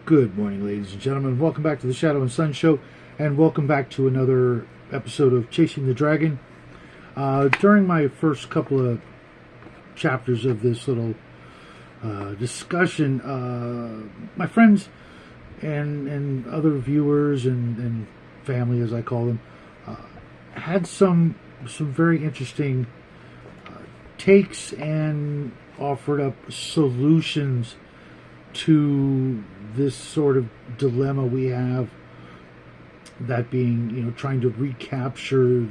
Good morning, ladies and gentlemen. Welcome back to the Shadow and Sun Show, and welcome back to another episode of Chasing the Dragon. During my first couple of chapters of this little discussion, my friends and other viewers and family, as I call them, had some very interesting takes and offered up solutions to this sort of dilemma we have, that being, trying to recapture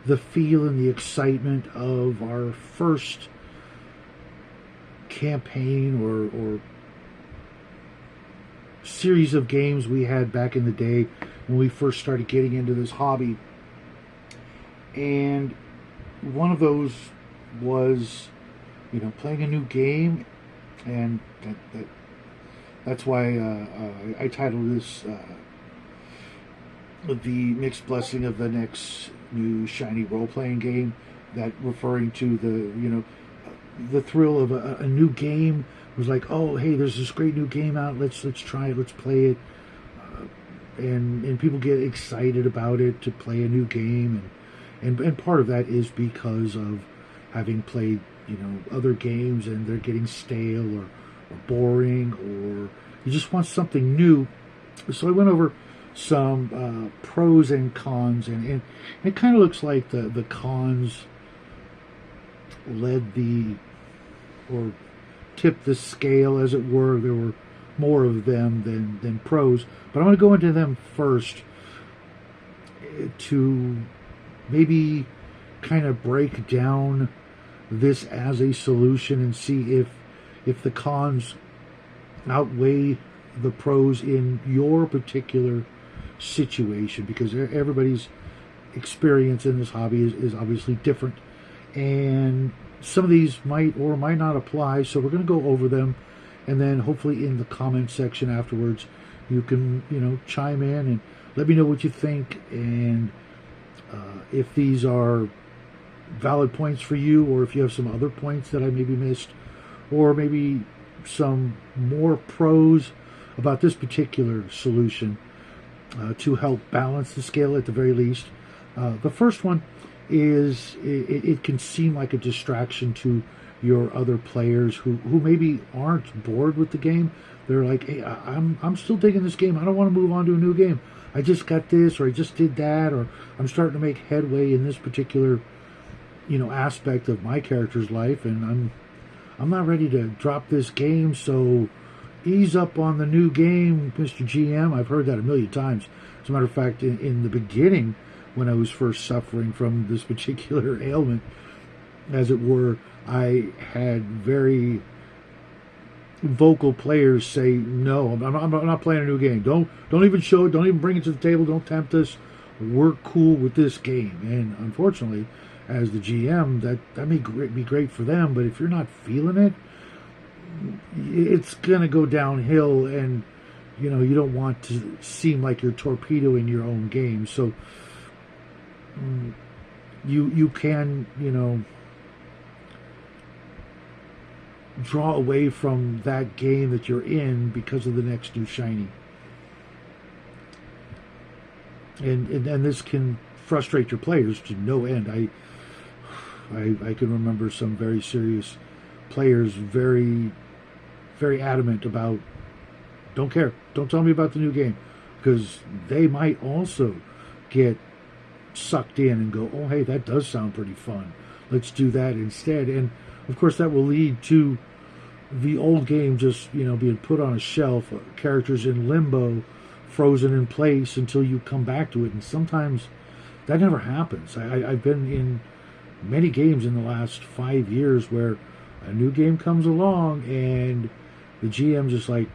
the feel and the excitement of our first campaign or series of games we had back in the day when we first started getting into this hobby. And one of those was, playing a new game, and that's why I titled this the mixed blessing of the next new shiny role-playing game. That referring to the thrill of a new game. It was like, oh hey, there's this great new game out. Let's try it. Let's play it. And people get excited about it to play a new game, and part of that is because of having played other games and they're getting stale or boring, or you just want something new. So I went over some pros and cons, and it kind of looks like the cons led or tipped the scale, as it were. There were more of them than pros, but I'm going to go into them first to maybe kind of break down this as a solution and see if the cons outweigh the pros in your particular situation, because everybody's experience in this hobby is obviously different, and some of these might or might not apply. So we're going to go over them, and then hopefully in the comment section afterwards you can chime in and let me know what you think, and if these are valid points for you, or if you have some other points that I maybe missed, or maybe some more pros about this particular solution to help balance the scale at the very least. The first one is it can seem like a distraction to your other players who maybe aren't bored with the game. They're like, hey, I'm still digging this game. I don't want to move on to a new game. I just got this, or I just did that, or I'm starting to make headway in this particular aspect of my character's life, and I'm not ready to drop this game, so ease up on the new game, Mr. GM. I've heard that a million times. As a matter of fact, in the beginning, when I was first suffering from this particular ailment, as it were, I had very vocal players say, no, I'm not playing a new game. Don't even show it. Don't even bring it to the table. Don't tempt us. We're cool with this game. And unfortunately, as the GM, that may be great for them, but if you're not feeling it, it's gonna go downhill, and you don't want to seem like you're torpedoing your own game. So you can draw away from that game that you're in because of the next new shiny, and this can frustrate your players to no end. I can remember some very serious players very, very adamant about, don't care, don't tell me about the new game, because they might also get sucked in and go, oh hey, that does sound pretty fun, let's do that instead. And of course that will lead to the old game just being put on a shelf, characters in limbo, frozen in place until you come back to it. And sometimes that never happens. I've been in many games in the last 5 years where a new game comes along and the GM just like,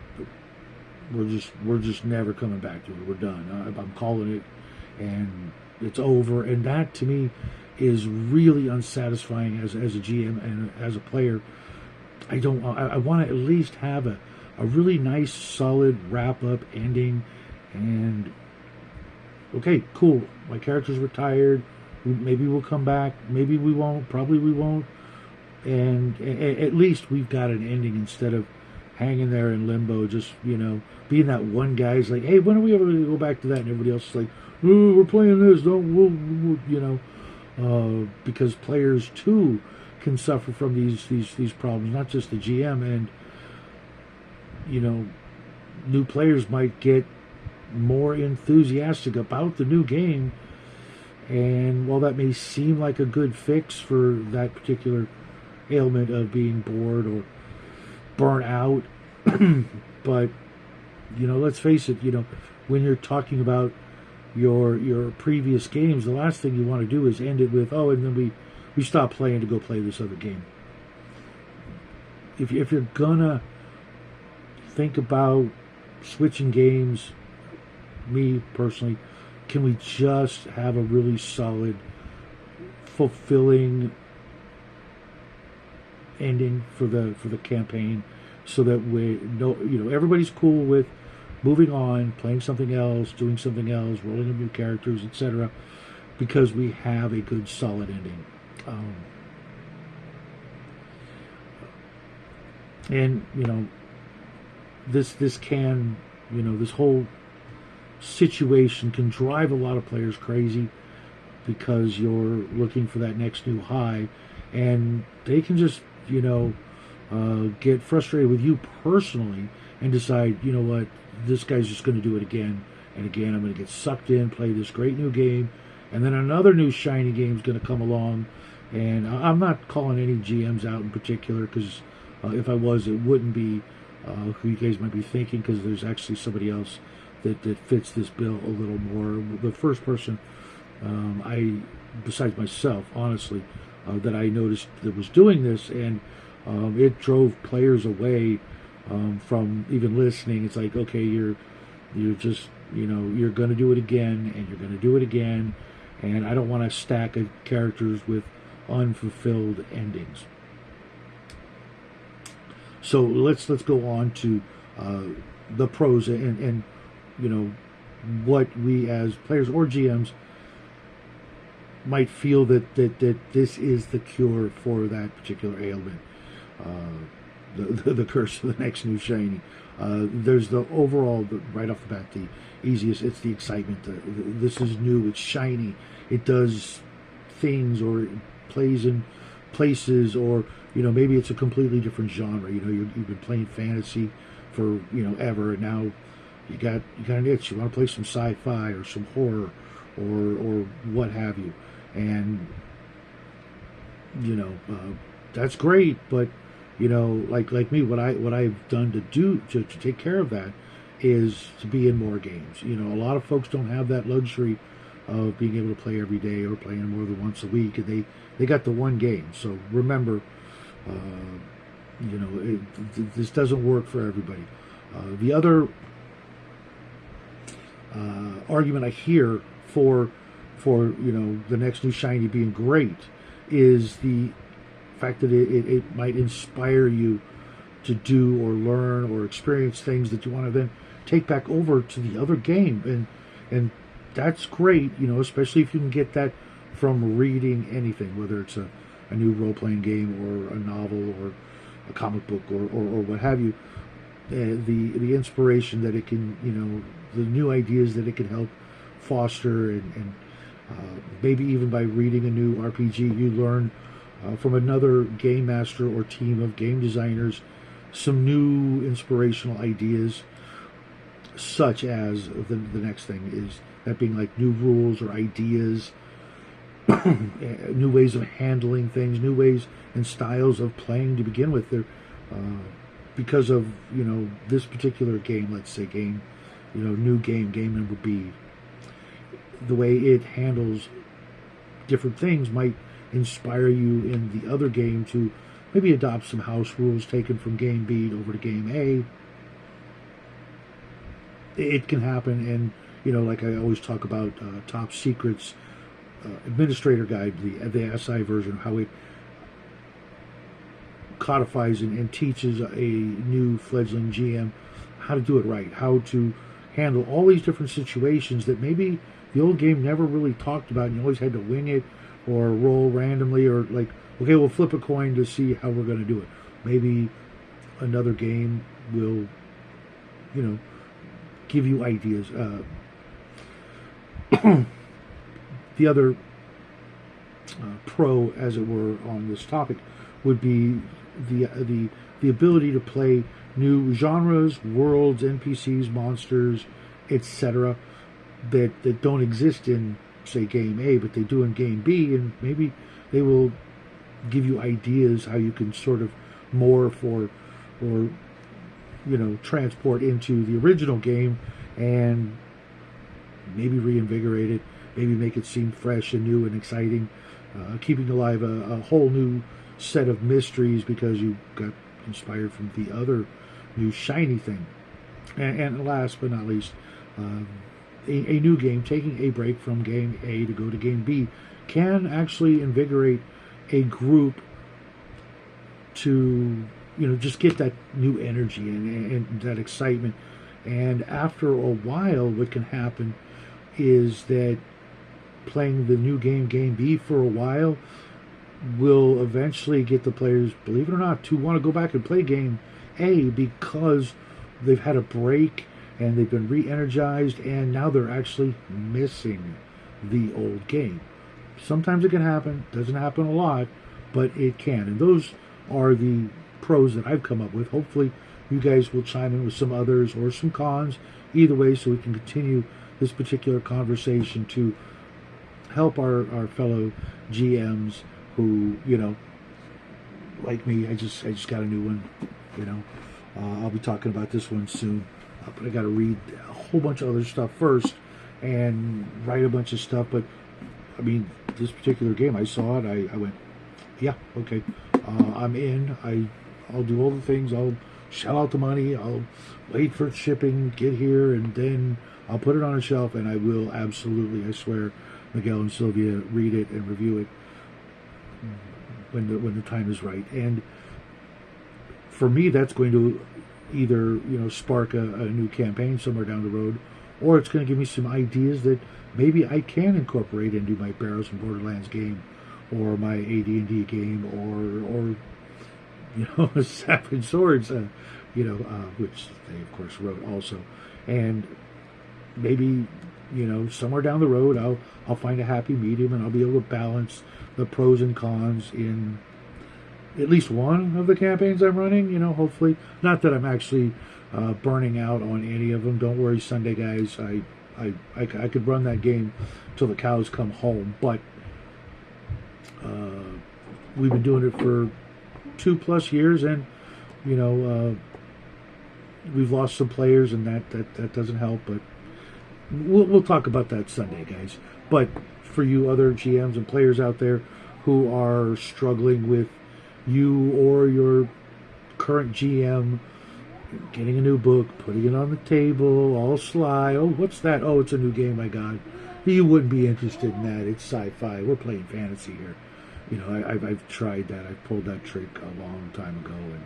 we're just never coming back to it. We're done. I'm calling it, and it's over. And that to me is really unsatisfying as a GM and as a player. I want to at least have a really nice, solid wrap up ending. And okay, cool. My character's retired. Maybe we'll come back. Maybe we won't. Probably we won't. And at least we've got an ending instead of hanging there in limbo, just, being that one guy's like, hey, when are we ever going to go back to that? And everybody else is like, oh, we're playing this. Because players too can suffer from these problems, not just the GM. And, new players might get more enthusiastic about the new game. And while that may seem like a good fix for that particular ailment of being bored or burnt out, but let's face it, when you're talking about your previous games, the last thing you want to do is end it with, and then we stop playing to go play this other game. If you're gonna think about switching games, me personally, can we just have a really solid, fulfilling ending for the campaign, so that everybody's cool with moving on, playing something else, doing something else, rolling up new characters, etc., because we have a good solid ending. And this can, this whole situation can drive a lot of players crazy because you're looking for that next new high, and they can just get frustrated with you personally and decide, what, this guy's just going to do it again and again. I'm going to get sucked in, play this great new game, and then another new shiny game is going to come along. And I'm not calling any GMs out in particular, because if I was, it wouldn't be who you guys might be thinking, because there's actually somebody else that fits this bill a little more. The first person besides myself, honestly, that I noticed that was doing this, and it drove players away from even listening. It's like, okay, you're just, you're going to do it again, and you're going to do it again, and I don't want a stack of characters with unfulfilled endings. So let's go on to the pros and what we as players or GMs might feel that this is the cure for that particular ailment, the curse of the next new shiny. There's the overall, right off the bat, the easiest. It's the excitement. This is new. It's shiny. It does things, or it plays in places, or maybe it's a completely different genre. You've been playing fantasy for ever, and now you got an itch. You want to play some sci-fi or some horror or what have you, and that's great. But like me, what I've done to take care of that is to be in more games. A lot of folks don't have that luxury of being able to play every day or playing more than once a week, and they got the one game. So remember, this doesn't work for everybody. The other argument I hear for the next new shiny being great is the fact that it might inspire you to do or learn or experience things that you want to then take back over to the other game, and that's great, especially if you can get that from reading anything, whether it's a new role-playing game or a novel or a comic book or what have you. The inspiration that it can, the new ideas that it can help foster, and maybe even by reading a new RPG, you learn from another game master or team of game designers some new inspirational ideas, such as the next thing is that being like new rules or ideas, new ways of handling things, new ways and styles of playing to begin with. They're because of this particular game, let's say game number B. the way it handles different things might inspire you in the other game to maybe adopt some house rules taken from game B over to game A. It can happen, and like I always talk about, Top Secret's administrator guide, the SI version, how it codifies and teaches a new fledgling GM how to do it right, how to handle all these different situations that maybe the old game never really talked about, and you always had to wing it or roll randomly, or like, okay, we'll flip a coin to see how we're going to do it. Maybe another game will, give you ideas. The other pro, as it were, on this topic would be the ability to play new genres, worlds, NPCs, monsters, etc. that don't exist in, say, game A, but they do in game B, and maybe they will give you ideas how you can sort of morph or transport into the original game and maybe reinvigorate it, maybe make it seem fresh and new and exciting, keeping alive a whole new set of mysteries because you got inspired from the other new shiny thing. And last but not least, a new game, taking a break from game A to go to game B, can actually invigorate a group to just get that new energy and that excitement. And after a while, what can happen is that playing the new game B for a while will eventually get the players, believe it or not, to want to go back and play game A because they've had a break and they've been re-energized, and now they're actually missing the old game. Sometimes it can happen, doesn't happen a lot, but it can. And those are the pros that I've come up with. Hopefully you guys will chime in with some others or some cons, either way, so we can continue this particular conversation to help our fellow GMs who, like me, I just got a new one, I'll be talking about this one soon, but I got to read a whole bunch of other stuff first and write a bunch of stuff. But I mean, this particular game, I saw it, I went, yeah, okay, I'm in. I'll do all the things. I'll shell out the money. I'll wait for shipping, get here, and then I'll put it on a shelf, and I will absolutely, I swear, Miguel and Sylvia, read it and review it when the time is right. And for me, that's going to either spark a new campaign somewhere down the road, or it's going to give me some ideas that maybe I can incorporate into my Barrows and Borderlands game, or my AD&D game, or Savage Swords, which they of course wrote also. And maybe somewhere down the road I'll find a happy medium, and I'll be able to balance the pros and cons in at least one of the campaigns I'm running. Hopefully, not that I'm actually burning out on any of them. Don't worry, Sunday guys. I could run that game till the cows come home. But we've been doing it for 2+ years, and we've lost some players, and that doesn't help. But we'll talk about that Sunday, guys. But for you other GMs and players out there who are struggling with you or your current GM getting a new book, putting it on the table, all sly. Oh, what's that? Oh, it's a new game I got. You wouldn't be interested in that. It's sci-fi. We're playing fantasy here. I've tried that. I've pulled that trick a long time ago and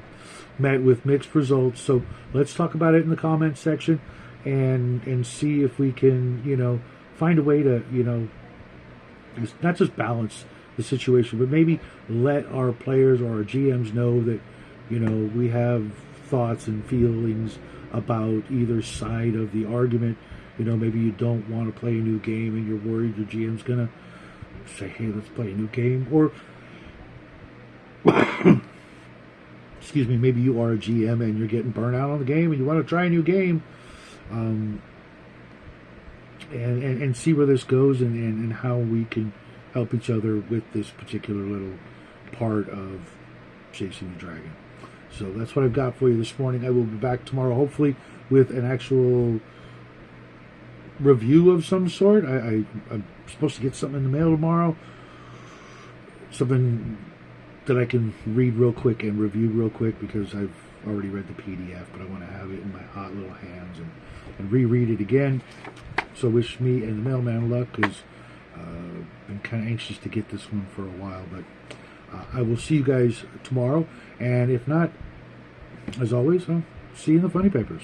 met with mixed results. So let's talk about it in the comments section and see if we can, find a way to, not just balance the situation, but maybe let our players or our GMs know that, we have thoughts and feelings about either side of the argument. Maybe you don't want to play a new game and you're worried your GM's going to say, hey, let's play a new game. Or, excuse me, maybe you are a GM and you're getting burnt out on the game and you want to try a new game. And see where this goes and how we can help each other with this particular little part of Chasing the Dragon. So that's what I've got for you this morning. I will be back tomorrow, hopefully, with an actual review of some sort. I'm supposed to get something in the mail tomorrow. Something that I can read real quick and review real quick, because I've already read the PDF, but I want to have it in my hot little hands and reread it again. So wish me and the mailman luck, because I've been kind of anxious to get this one for a while. But I will see you guys tomorrow, and if not, as always, I'll see you in the funny papers.